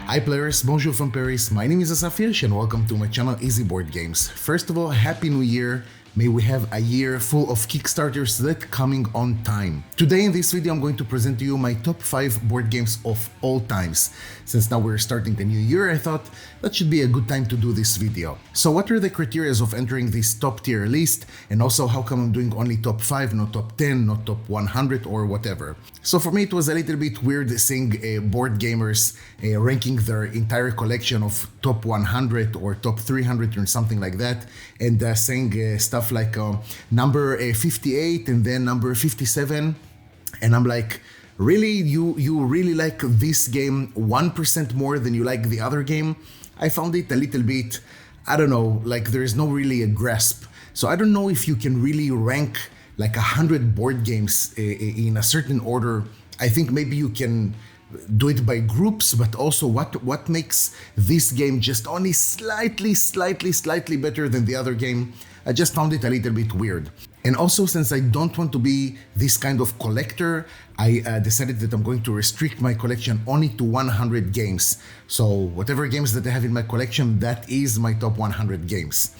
Hi players, bonjour from Paris, my name is Asaf Hirsch and welcome to my channel Easy Board Games. First of all, Happy New Year! May we have a year full of Kickstarters that coming on time. Today in this video I'm going to present to you my top 5 board games of all times. Since now we're starting the new year, I thought that should be a good time to do this video. So what are the criteria of entering this top tier list, and also how come I'm doing only top 5, not top 10, not top 100 or whatever. So for me it was a little bit weird seeing board gamers ranking their entire collection of top 100 or top 300 or something like that, and saying stuff like number 58 and then number 57, and I'm like, really, you really like this game 1% more than you like the other game? I found it a little bit, I don't know, like there is no really a grasp. So I don't know if you can really rank like 100 board games in a certain order. I think maybe you can do it by groups, but also what makes this game just only slightly better than the other game. I just found it a little bit weird. And also, since I don't want to be this kind of collector, I decided that I'm going to restrict my collection only to 100 games. So whatever games that I have in my collection, that is my top 100 games.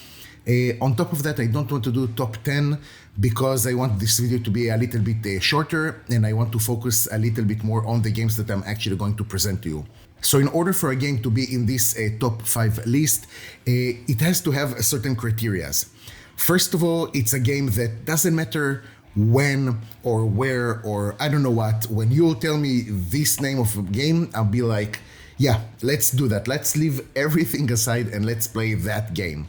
On top of that, I don't want to do top 10 because I want this video to be a little bit shorter, and I want to focus a little bit more on the games that I'm actually going to present to you. So in order for a game to be in this top 5 list, it has to have a certain criteria. First of all, it's a game that doesn't matter when or where or I don't know what. When you'll tell me this name of a game, I'll be like, yeah, let's do that. Let's leave everything aside and let's play that game.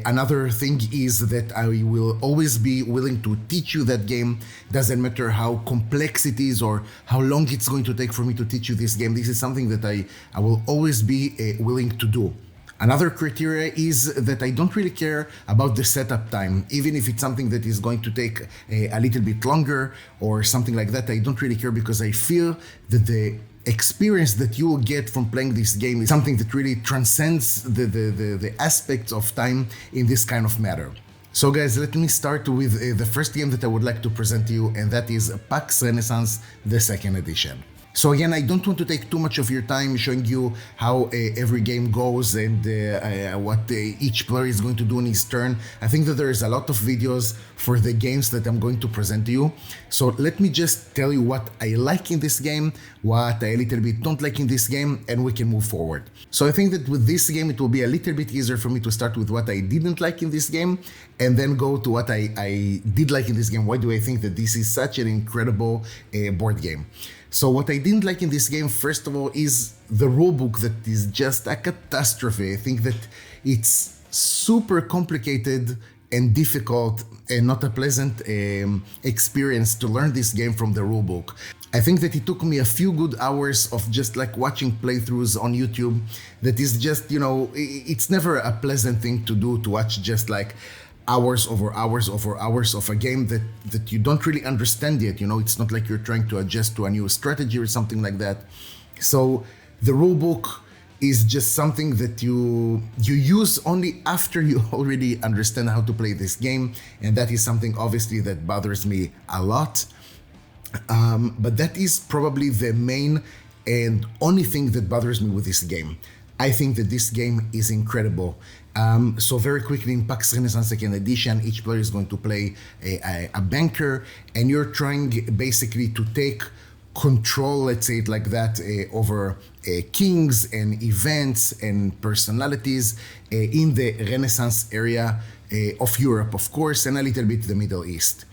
Another thing is that I will always be willing to teach you that game. Doesn't matter how complex it is or how long it's going to take for me to teach you this game. This is something that I will always be willing to do. Another criteria is that I don't really care about the setup time. Even if it's something that is going to take a little bit longer or something like that, I don't really care, because I feel that the experience that you will get from playing this game is something that really transcends the aspects of time in this kind of matter. So guys, let me start with the first game that I would like to present to you, and that is PAX Renaissance, the second edition. So again, I don't want to take too much of your time showing you how every game goes and what each player is going to do in his turn. I think that there is a lot of videos for the games that I'm going to present to you. So let me just tell you what I like in this game, what I a little bit don't like in this game, and we can move forward. So I think that with this game, it will be a little bit easier for me to start with what I didn't like in this game and then go to what I did like in this game. Why do I think that this is such an incredible board game? So what I didn't like in this game, first of all, is the rulebook that is just a catastrophe. I think that it's super complicated and difficult and not a pleasant experience to learn this game from the rulebook. I think that it took me a few good hours of just like watching playthroughs on YouTube. That is just, you know, it's never a pleasant thing to do, to watch just like hours over hours over hours of a game that you don't really understand yet. You know, it's not like you're trying to adjust to a new strategy or something like that. So the rulebook is just something that you use only after you already understand how to play this game, and that is something obviously that bothers me a lot. But that is probably the main and only thing that bothers me with this game. I think that this game is incredible. So very quickly, in PAX Renaissance Second Edition, each player is going to play a banker, and you're trying basically to take control, let's say it like that, over kings and events and personalities in the Renaissance area of Europe, of course, and a little bit the Middle East.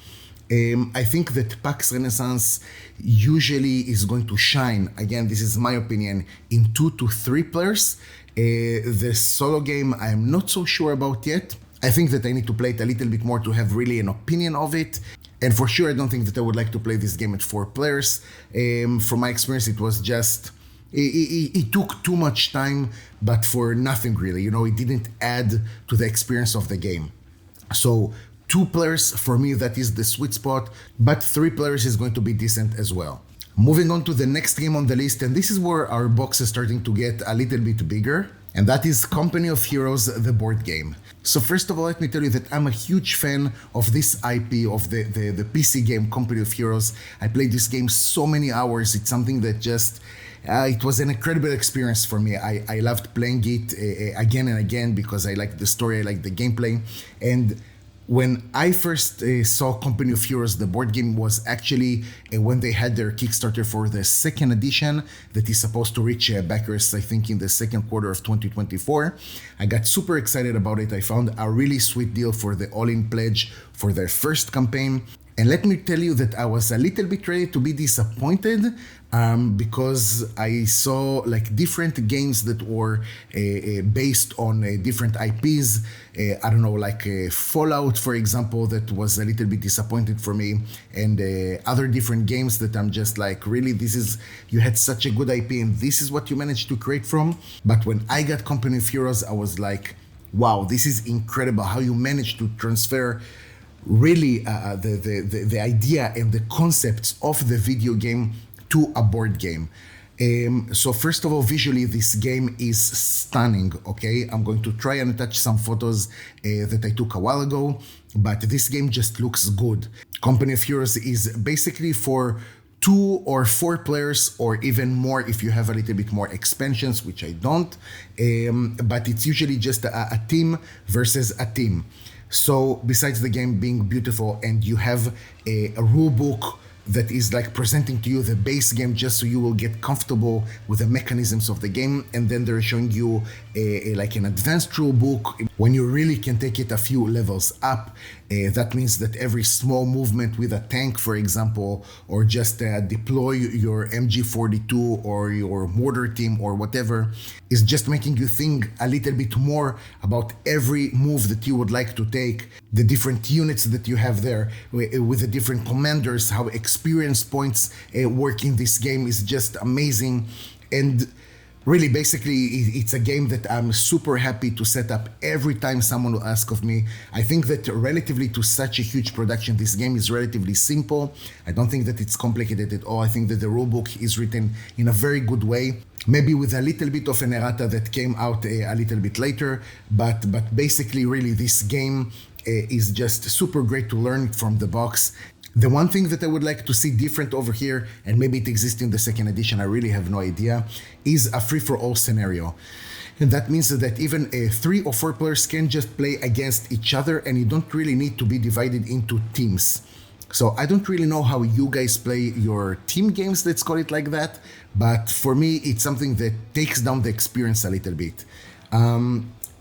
I think that PAX Renaissance usually is going to shine, again, this is my opinion, in 2 to 3 players. The solo game I'm not so sure about yet. I think that I need to play it a little bit more to have really an opinion of it. And for sure, I don't think that I would like to play this game at 4 players. From my experience, it was just, it took too much time, but for nothing really. You know, it didn't add to the experience of the game. So 2 players, for me, that is the sweet spot, but 3 players is going to be decent as well. Moving on to the next game on the list, and this is where our box is starting to get a little bit bigger. and that is Company of Heroes, the board game. So first of all, let me tell you that I'm a huge fan of this IP, of the PC game Company of Heroes. I played this game so many hours. It's something that just, it was an incredible experience for me. I loved playing it again and again because I liked the story, I liked the gameplay. And when I first saw Company of Heroes, the board game, was actually when they had their Kickstarter for the second edition that is supposed to reach backers, I think, in the second quarter of 2024. I got super excited about it. I found a really sweet deal for the all-in pledge for their first campaign. And let me tell you that I was a little bit ready to be disappointed because I saw like different games that were based on different IPs. I don't know, like Fallout, for example, that was a little bit disappointed for me, and other different games that I'm just like, really, you had such a good IP and this is what you managed to create from. But when I got Company of Heroes, I was like, wow, this is incredible how you managed to transfer really the idea and the concepts of the video game to a board game. So first of all, visually, this game is stunning, okay? I'm going to try and attach some photos that I took a while ago, but this game just looks good. Company of Heroes is basically for 2 or 4 players, or even more if you have a little bit more expansions, which I don't, but it's usually just a team versus a team. So besides the game being beautiful, and you have a rule book that is like presenting to you the base game just so you will get comfortable with the mechanisms of the game, and then they're showing you like an advanced rule book when you really can take it a few levels up. That means that every small movement with a tank, for example, or just deploy your MG42 or your mortar team or whatever, is just making you think a little bit more about every move that you would like to take, the different units that you have there with the different commanders, how experience points work in this game is just amazing. And really, basically, it's a game that I'm super happy to set up every time someone will ask of me. I think that relatively to such a huge production, this game is relatively simple. I don't think that it's complicated at all. I think that the rulebook is written in a very good way, maybe with a little bit of an errata that came out a little bit later, but basically, really, this game is just super great to learn from the box. The one thing that I would like to see different over here, and maybe it exists in the second edition, I really have no idea, is a free-for-all scenario. And that means that even 3 or 4 players can just play against each other, and you don't really need to be divided into teams. So I don't really know how you guys play your team games, let's call it like that, but for me, it's something that takes down the experience a little bit.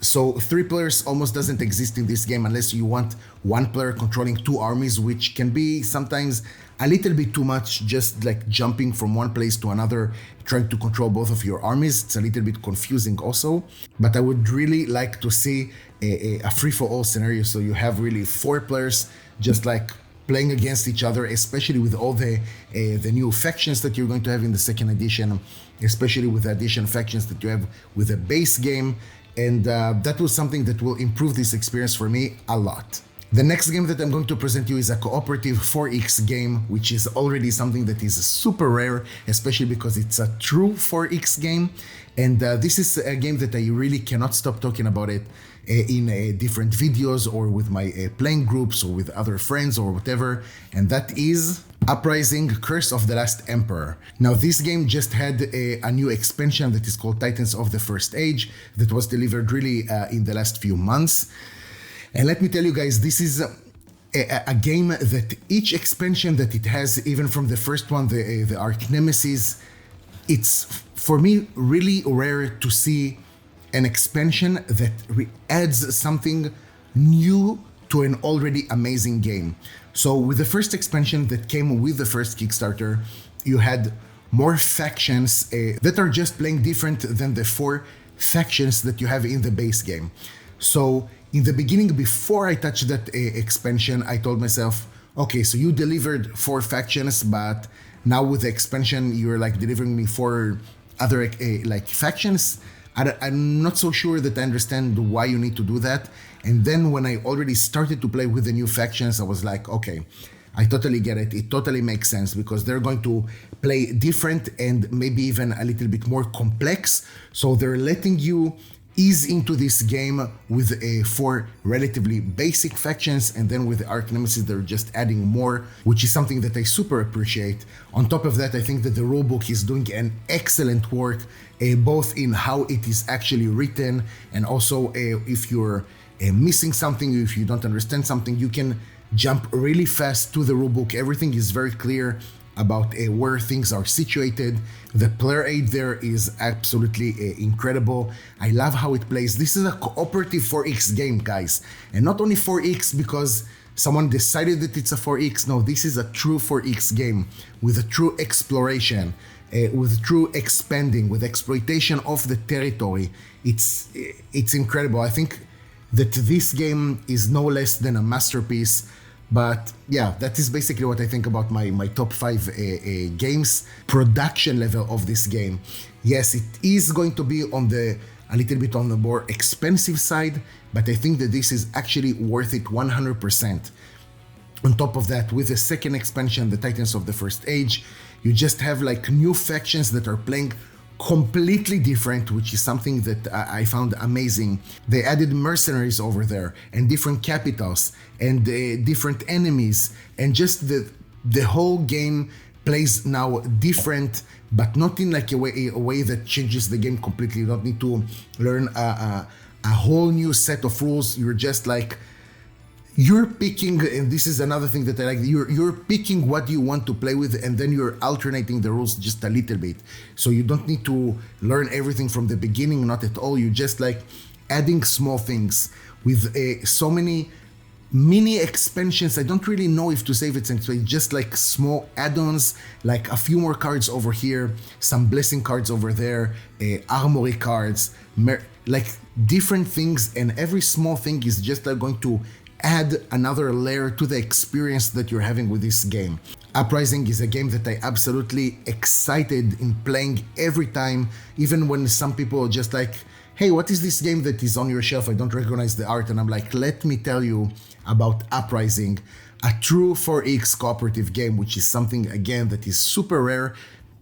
So 3 players almost doesn't exist in this game unless you want 1 player controlling 2 armies, which can be sometimes a little bit too much, just like jumping from one place to another, trying to control both of your armies. It's a little bit confusing also, but I would really like to see a free-for-all scenario, so you have really 4 players just like playing against each other, especially with all the new factions that you're going to have in the second edition, especially with the addition factions that you have with the base game. And that was something that will improve this experience for me a lot. The next game that I'm going to present you is a cooperative 4X game, which is already something that is super rare, especially because it's a true 4X game. And this is a game that I really cannot stop talking about it in different videos or with my playing groups or with other friends or whatever. And that is Uprising: Curse of the Last Emperor. Now, this game just had a new expansion that is called Titans of the First Age that was delivered really in the last few months. And let me tell you guys, this is a game that each expansion that it has, even from the first one, the Arch Nemesis, it's for me really rare to see an expansion that adds something new to an already amazing game. So with the first expansion that came with the first Kickstarter, you had more factions that are just playing different than the 4 factions that you have in the base game. So in the beginning, before I touched that expansion, I told myself, okay, so you delivered 4 factions, but now with the expansion, you're like delivering me 4 other like factions. I'm not so sure that I understand why you need to do that. And then when I already started to play with the new factions, I was like, okay, I totally get it. It totally makes sense because they're going to play different and maybe even a little bit more complex. So they're letting you ease into this game with four relatively basic factions, and then with the Arch Nemesis they're just adding more, which is something that I super appreciate. On top of that, I think that the rulebook is doing an excellent work, both in how it is actually written, and also if you're missing something, if you don't understand something, you can jump really fast to the rulebook. Everything is very clear about where things are situated. The player aid there is absolutely incredible. I love how it plays. This is a cooperative 4X game, guys, and not only 4X because someone decided that it's a 4X. No, this is a true 4X game with a true exploration, with true expanding, with exploitation of the territory. It's incredible. I think that this game is no less than a masterpiece. But yeah, that is basically what I think about my top 5 games. Production level of this game, yes, it is going to be a little bit on the more expensive side, but I think that this is actually worth it 100%. On top of that, with the second expansion, the Titans of the First Age, you just have like new factions that are playing completely different, which is something that I found amazing. They added mercenaries over there, and different capitals, and different enemies, and just the whole game plays now different, but not in like a way that changes the game completely. You don't need to learn a whole new set of rules. You're just like, you're picking, and this is another thing that I like, you're picking what you want to play with, and then you're alternating the rules just a little bit. So you don't need to learn everything from the beginning, not at all. You just like adding small things with so many mini expansions. I don't really know if to save it, since it's just like small add-ons, like a few more cards over here, some blessing cards over there, armory cards, like different things, and every small thing is just going to add another layer to the experience that you're having with this game. Uprising is a game that I absolutely excited in playing every time, even when some people are just like, hey, what is this game that is on your shelf? I don't recognize the art. And I'm like, let me tell you about Uprising, a true 4X cooperative game, which is something, again, that is super rare,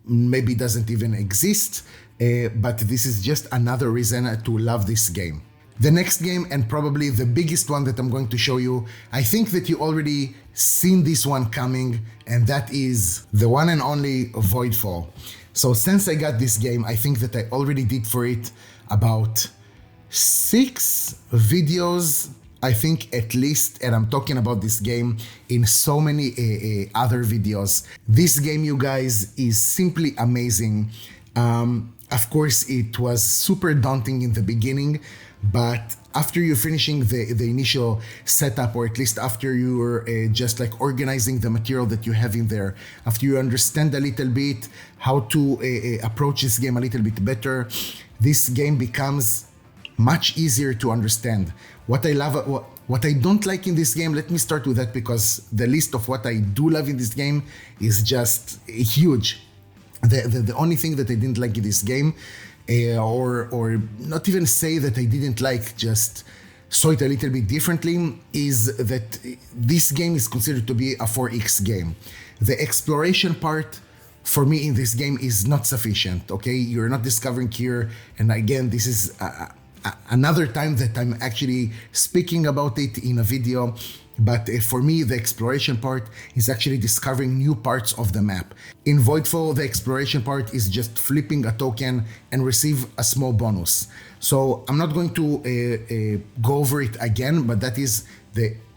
maybe doesn't even exist, but this is just another reason to love this game. The next game, and probably the biggest one that I'm going to show you, I think that you already seen this one coming, and that is the one and only Voidfall. So since I got this game, I think that I already did for it about 6 videos, I think at least, and I'm talking about this game in so many other videos. This game, you guys, is simply amazing. Of course, it was super daunting in the beginning, but after you're finishing the initial setup, or at least after you're just like organizing the material that you have in there, after you understand a little bit how to approach this game a little bit better, this game becomes much easier to understand. What I love, what I don't like in this game, let me start with that, because the list of what I do love in this game is just huge. The only thing that I didn't like in this game, or not even say that I didn't like, just saw it a little bit differently, is that this game is considered to be a 4X game. The exploration part for me in this game is not sufficient, okay? You're not discovering here, and again, this is another time that I'm actually speaking about it in a video. But for me, the exploration part is actually discovering new parts of the map. In Voidfall, the exploration part is just flipping a token and receive a small bonus. So I'm not going to go over it again, but that is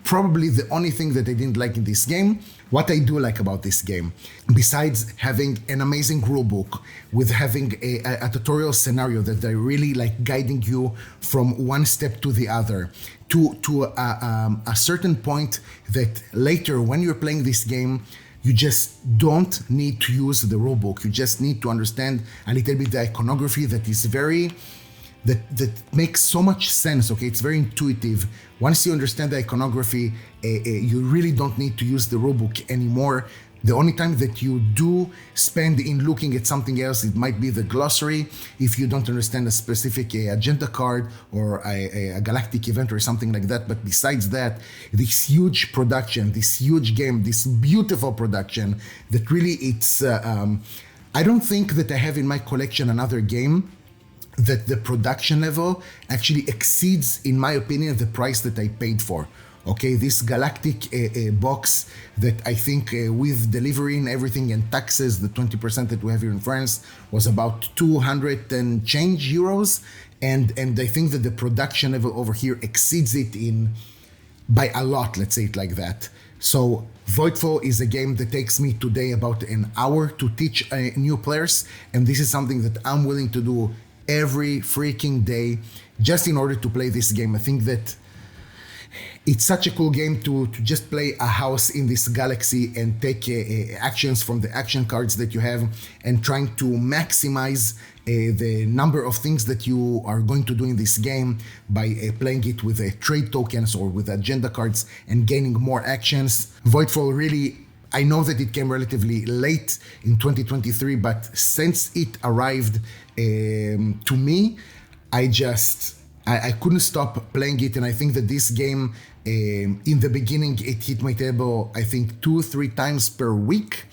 probably the only thing that I didn't like in this game. What I do like about this game, besides having an amazing rulebook, with having a tutorial scenario that they're really like guiding you from one step to the other, to a certain point that later when you're playing this game, you just don't need to use the rulebook. You just need to understand a little bit the iconography that is that makes so much sense, okay? It's very intuitive. Once you understand the iconography, you really don't need to use the rulebook anymore. The only time that you do spend in looking at something else, it might be the glossary, if you don't understand a specific agenda card or a galactic event or something like that. But besides that, this huge production, this huge game, this beautiful production that really I don't think that I have in my collection another game that the production level actually exceeds, in my opinion, the price that I paid for. Okay, this galactic box that I think with delivery and everything and taxes, the 20% that we have here in France was about 200 and change euros. And I think that the production level over here exceeds it in by a lot, let's say it like that. So Voidfall is a game that takes me today about an hour to teach new players, and this is something that I'm willing to do every freaking day just in order to play this game. I think that it's such a cool game to just play a house in this galaxy and take actions from the action cards that you have and trying to maximize the number of things that you are going to do in this game by playing it with trade tokens or with agenda cards and gaining more actions. Voidfall really, I know that it came relatively late in 2023, but since it arrived to me, I couldn't stop playing it, and I think that this game, in the beginning, it hit my table, I think 2-3 times per week.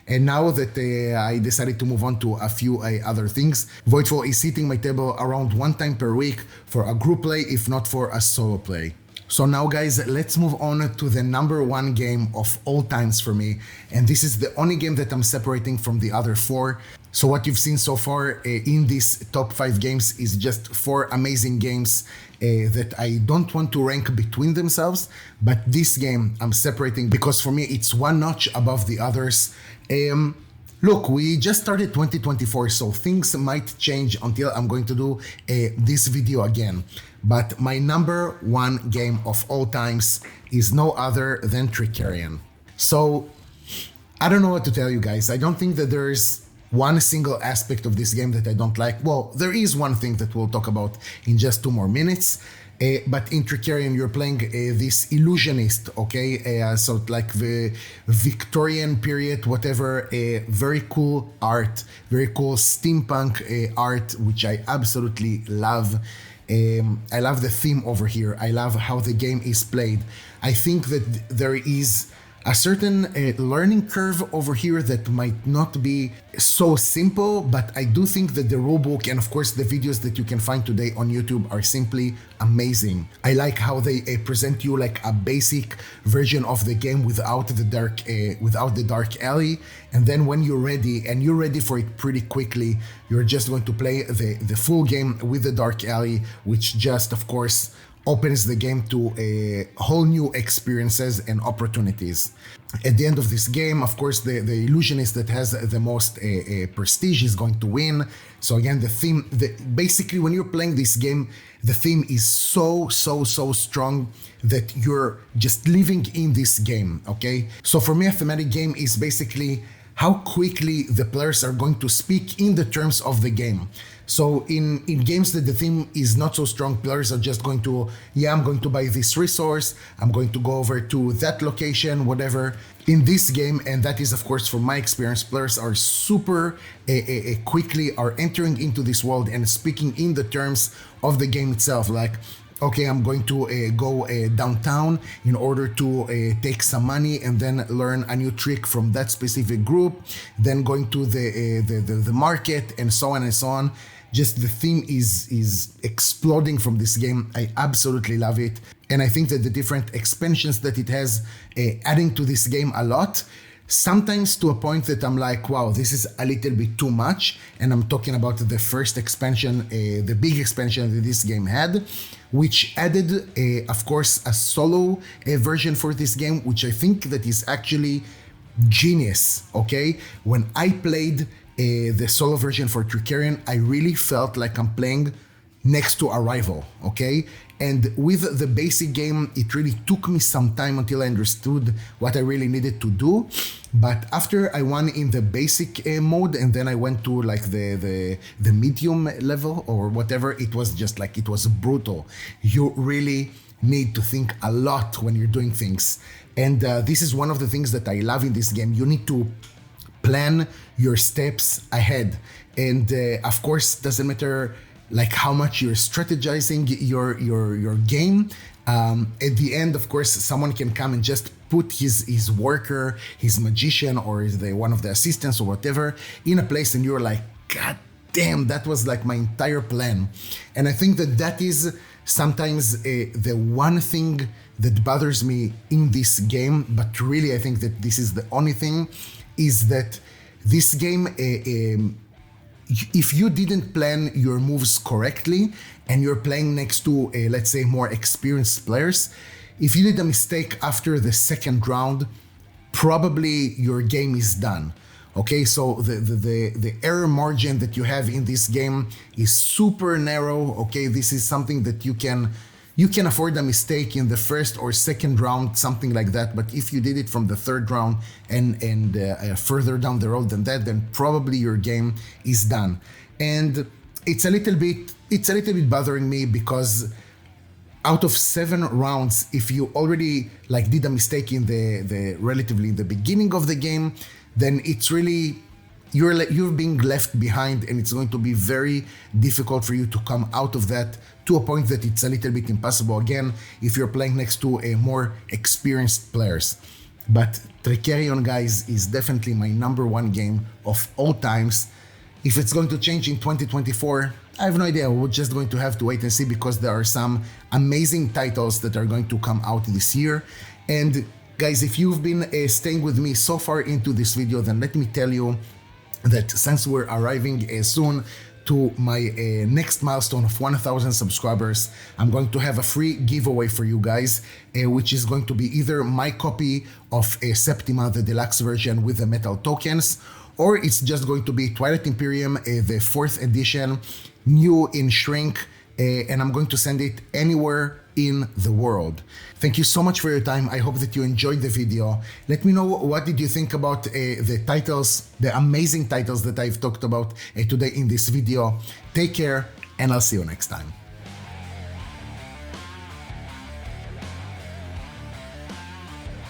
And now that I decided to move on to a few other things, Voidfall is hitting my table around 1 time per week for a group play, if not for a solo play. So now guys, let's move on to the number 1 game of all times for me. And this is the only game that I'm separating from the other 4. So what you've seen so far in these top 5 games is just 4 amazing games that I don't want to rank between themselves, but this game I'm separating because for me it's one notch above the others. Look, we just started 2024, so things might change until I'm going to do this video again. But my number 1 game of all times is no other than Trickerion. So I don't know what to tell you guys. I don't think that there's one single aspect of this game that I don't like. Well, there is one thing that we'll talk about in just 2 more minutes. But in Trickerion, you're playing this illusionist, okay? So like the Victorian period, whatever, very cool art, very cool steampunk art, which I absolutely love. I love the theme over here. I love how the game is played. I think that there is a certain learning curve over here that might not be so simple, but I do think that the rulebook and of course the videos that you can find today on YouTube are simply amazing. I like how they present you like a basic version of the game without the dark alley, and then when you're ready, and you're ready for it pretty quickly, you're just going to play the full game with the dark alley, which just of course opens the game to whole new experiences and opportunities. At the end of this game, of course, the illusionist that has the most prestige is going to win. So again, the theme, basically when you're playing this game, the theme is so strong that you're just living in this game, okay? So for me, a thematic game is basically how quickly the players are going to speak in the terms of the game. So in games that the theme is not so strong, players are just going to, yeah, I'm going to buy this resource, I'm going to go over to that location, whatever. In this game, and that is of course from my experience, players are super quickly are entering into this world and speaking in the terms of the game itself, like, okay, I'm going to go downtown in order to take some money and then learn a new trick from that specific group, then going to the market and so on and so on. Just the theme is exploding from this game. I absolutely love it. And I think that the different expansions that it has adding to this game a lot, sometimes to a point that I'm like, wow, this is a little bit too much. And I'm talking about the first expansion, the big expansion that this game had, which added, of course, a solo version for this game, which I think that is actually genius, okay? When I played the solo version for Trickerion, I really felt like I'm playing next to a rival, okay? And with the basic game, it really took me some time until I understood what I really needed to do. But after I won in the basic mode, and then I went to like the medium level or whatever, it was just like, it was brutal. You really need to think a lot when you're doing things. And this is one of the things that I love in this game. You need to plan your steps ahead. And of course, doesn't matter like how much you're strategizing your game. At the end, of course, someone can come and just put his worker, his magician, or one of the assistants or whatever in a place, and you're like, God damn, that was like my entire plan. And I think that that is sometimes the one thing that bothers me in this game, but really I think that this is the only thing, is that this game, if you didn't plan your moves correctly and you're playing next to, let's say, more experienced players, if you did a mistake after the second round, probably your game is done. Okay, so the error margin that you have in this game is super narrow. Okay, this is something that you can afford a mistake in the first or second round, something like that. But if you did it from the third round and further down the road than that, then probably your game is done. And it's a little bit bothering me, because out of 7 rounds, if you already like did a mistake in the relatively in the beginning of the game, then it's really you're being left behind, and it's going to be very difficult for you to come out of that, to a point that it's a little bit impossible again if you're playing next to a more experienced players. But Trickerion, guys, is definitely my #1 game of all times. If it's going to change in 2024, I have no idea. We're just going to have to wait and see, because there are some amazing titles that are going to come out this year. And guys, if you've been staying with me so far into this video, then let me tell you that since we're arriving soon to my next milestone of 1,000 subscribers, I'm going to have a free giveaway for you guys, which is going to be either my copy of Septima, the deluxe version with the metal tokens, or it's just going to be Twilight Imperium, the 4th edition, new in shrink, and I'm going to send it anywhere in the world. Thank you so much for your time. I hope that you enjoyed the video. Let me know what did you think about the titles, the amazing titles that I've talked about today in this video. Take care, and I'll see you next time.